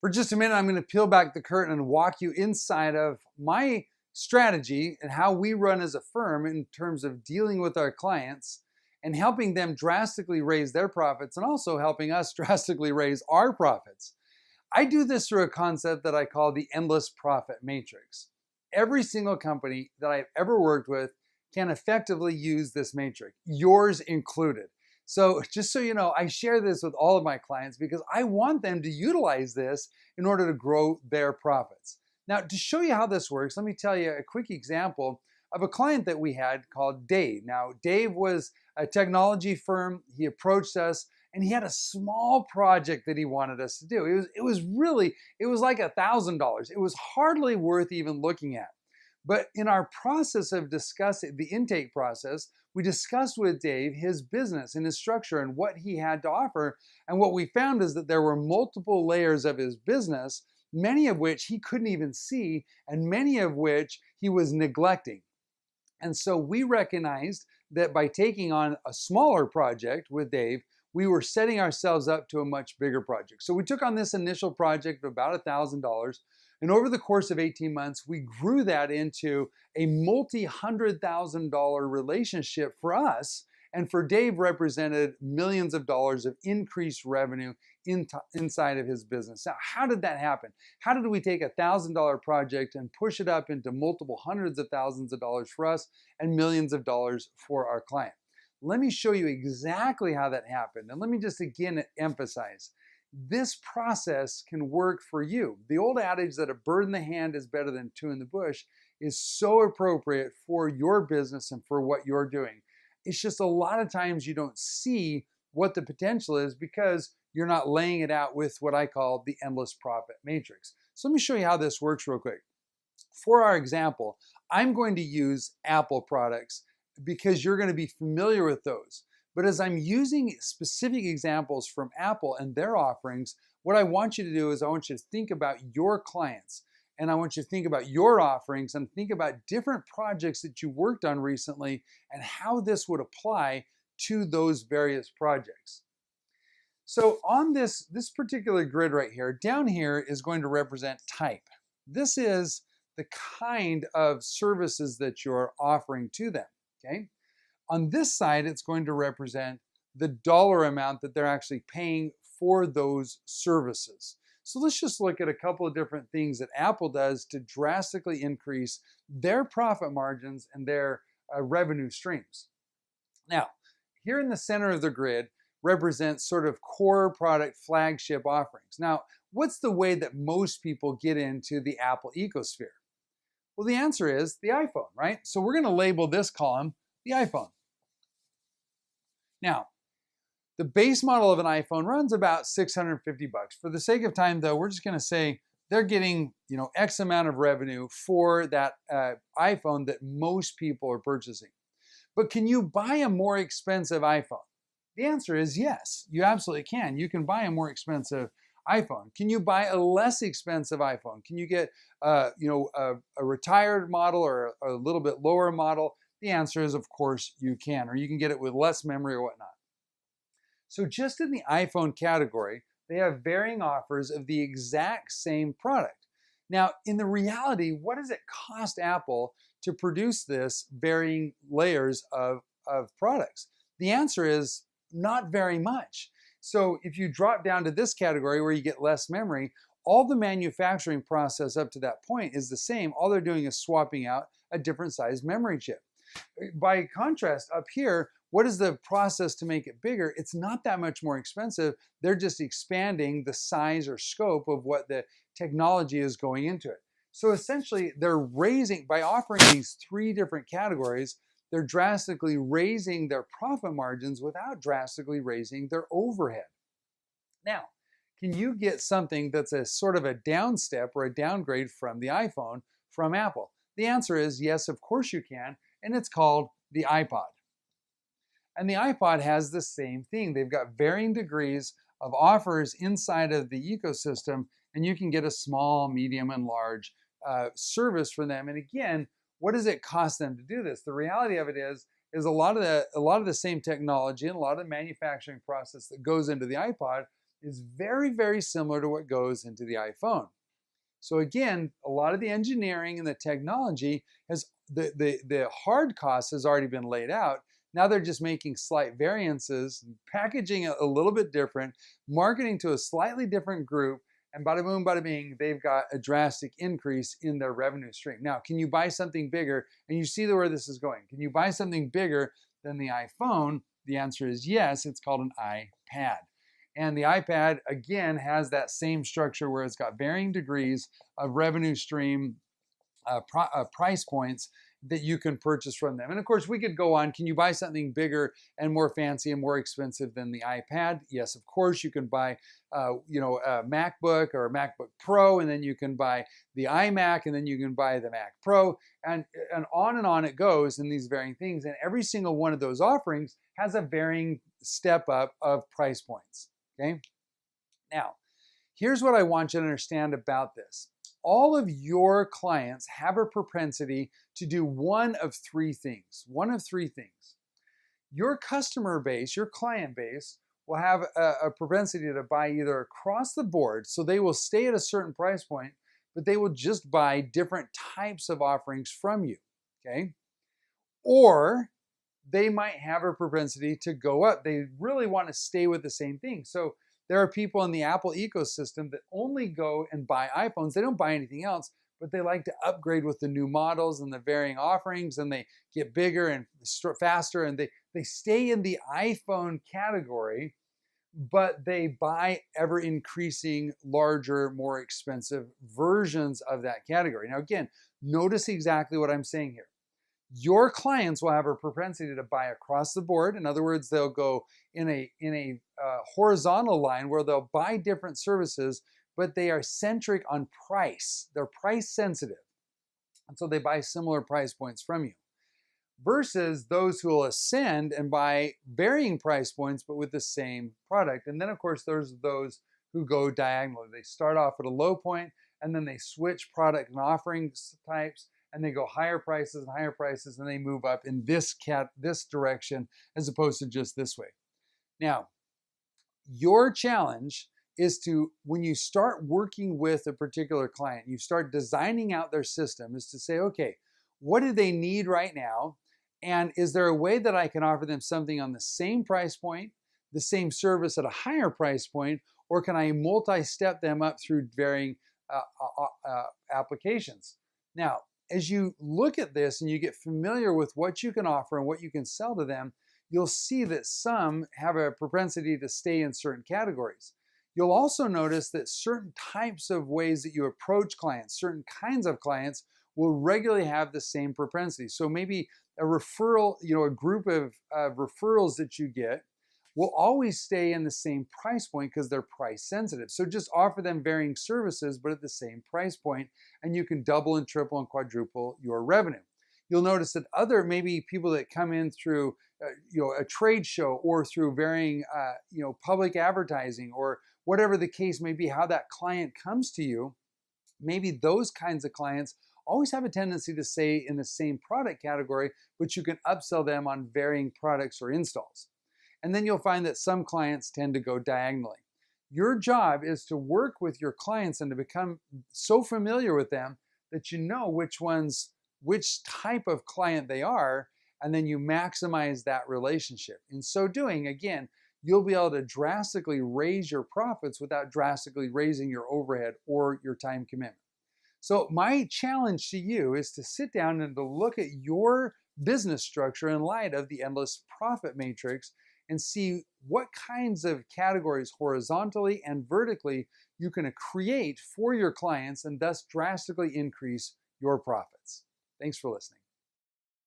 For just a minute, I'm going to peel back the curtain and walk you inside of my strategy and how we run as a firm in terms of dealing with our clients and helping them drastically raise their profits and also helping us drastically raise our profits. I do this through a concept that I call the endless profit matrix. Every single company that I've ever worked with can effectively use this matrix, yours included. So just so you know, I share this with all of my clients because I want them to utilize this in order to grow their profits. Now, to show you how this works, let me tell you a quick example of a client that we had called Dave. Now, Dave was a technology firm. He approached us and he had a small project that he wanted us to do. It was like $1,000. It was hardly worth even looking at. But in our process of discussing the intake process, we discussed with Dave his business and his structure and what he had to offer. And what we found is that there were multiple layers of his business, many of which he couldn't even see, and many of which he was neglecting. And so we recognized that by taking on a smaller project with Dave, we were setting ourselves up to a much bigger project. So we took on this initial project of about $1,000. And over the course of 18 months, we grew that into a multi-$100,000 relationship for us. And for Dave, represented millions of dollars of increased revenue inside of his business. Now, how did that happen? How did we take a $1,000 project and push it up into multiple hundreds of thousands of dollars for us and millions of dollars for our client? Let me show you exactly how that happened. And let me just again emphasize, this process can work for you. The old adage that a bird in the hand is better than two in the bush is so appropriate for your business and for what you're doing. It's just a lot of times you don't see what the potential is because you're not laying it out with what I call the endless profit matrix. So let me show you how this works real quick. For our example, I'm going to use Apple products because you're going to be familiar with those. But as I'm using specific examples from Apple and their offerings, what I want you to do is I want you to think about your clients and I want you to think about your offerings and think about different projects that you worked on recently and how this would apply to those various projects. So on this particular grid right here, down here is going to represent type. This is the kind of services that you're offering to them. Okay. On this side, it's going to represent the dollar amount that they're actually paying for those services. So let's just look at a couple of different things that Apple does to drastically increase their profit margins and their revenue streams. Now, here in the center of the grid represents sort of core product flagship offerings. Now, what's the way that most people get into the Apple ecosphere? Well, the answer is the iPhone, right? So we're going to label this column the iPhone. Now, the base model of an iPhone runs about $650. For the sake of time, though, we're just going to say they're getting, X amount of revenue for that iPhone that most people are purchasing. But can you buy a more expensive iPhone? The answer is yes, you absolutely can. You can buy a more expensive iPhone. Can you buy a less expensive iPhone? Can you get a retired model or a little bit lower model? The answer is, of course, you can, or you can get it with less memory or whatnot. So just in the iPhone category, they have varying offers of the exact same product. Now, in the reality, what does it cost Apple to produce this varying layers of products? The answer is not very much. So if you drop down to this category where you get less memory, all the manufacturing process up to that point is the same. All they're doing is swapping out a different size memory chip. By contrast, up here, what is the process to make it bigger? It's not that much more expensive. They're just expanding the size or scope of what the technology is going into it. So essentially, they're raising, by offering these three different categories, they're drastically raising their profit margins without drastically raising their overhead. Now, can you get something that's a sort of a down step or a downgrade from the iPhone from Apple? The answer is yes, of course you can, and it's called the iPod. And the iPod has the same thing. They've got varying degrees of offers inside of the ecosystem, and you can get a small, medium, and large service from them. And again, what does it cost them to do this? The reality of it is a lot of the same technology and a lot of the manufacturing process that goes into the iPod is very, very similar to what goes into the iPhone. So again, a lot of the engineering and the technology has the hard cost has already been laid out. Now they're just making slight variances, packaging it a little bit different, marketing to a slightly different group, and bada boom, bada bing, they've got a drastic increase in their revenue stream. Now, can you buy something bigger? And you see where this is going. Can you buy something bigger than the iPhone? The answer is yes. It's called an iPad. And the iPad, again, has that same structure where it's got varying degrees of revenue stream price points that you can purchase from them. And of course, we could go on. Can you buy something bigger and more fancy and more expensive than the iPad? Yes, of course. You can buy, a MacBook or a MacBook Pro, and then you can buy the iMac, and then you can buy the Mac Pro, and on it goes in these varying things. And every single one of those offerings has a varying step up of price points. Okay. Now, here's what I want you to understand about this. All of your clients have a propensity to do one of three things. One of three things. Your customer base, your client base, will have a propensity to buy either across the board, so they will stay at a certain price point, but they will just buy different types of offerings from you, okay? Or they might have a propensity to go up. They really want to stay with the same thing. So there are people in the Apple ecosystem that only go and buy iPhones. They don't buy anything else, but they like to upgrade with the new models and the varying offerings, and they get bigger and faster, and they stay in the iPhone category, but they buy ever increasing, larger, more expensive versions of that category. Now, again, notice exactly what I'm saying here. Your clients will have a propensity to buy across the board. In other words, they'll go in a horizontal line where they'll buy different services, but they are centric on price. They're price sensitive. And so they buy similar price points from you. Versus those who will ascend and buy varying price points, but with the same product. And then, of course, there's those who go diagonally. They start off at a low point, and then they switch product and offerings types, and they go higher prices, and they move up in this direction as opposed to just this way. Now, your challenge is to, when you start working with a particular client, you start designing out their system, is to say, okay, what do they need right now? And is there a way that I can offer them something on the same price point, the same service at a higher price point, or can I multi-step them up through varying applications? Now, as you look at this and you get familiar with what you can offer and what you can sell to them, you'll see that some have a propensity to stay in certain categories. You'll also notice that certain types of ways that you approach clients, certain kinds of clients, will regularly have the same propensity. So maybe a referral, a group of referrals that you get will always stay in the same price point because they're price sensitive. So just offer them varying services, but at the same price point, and you can double and triple and quadruple your revenue. You'll notice that other maybe people that come in through a trade show or through varying public advertising or whatever the case may be, how that client comes to you, maybe those kinds of clients always have a tendency to stay in the same product category, but you can upsell them on varying products or installs. And then you'll find that some clients tend to go diagonally. Your job is to work with your clients and to become so familiar with them that you know which type of client they are, and then you maximize that relationship. In so doing, again, you'll be able to drastically raise your profits without drastically raising your overhead or your time commitment. So my challenge to you is to sit down and to look at your business structure in light of the endless profit matrix and see what kinds of categories horizontally and vertically you can create for your clients and thus drastically increase your profits. Thanks for listening.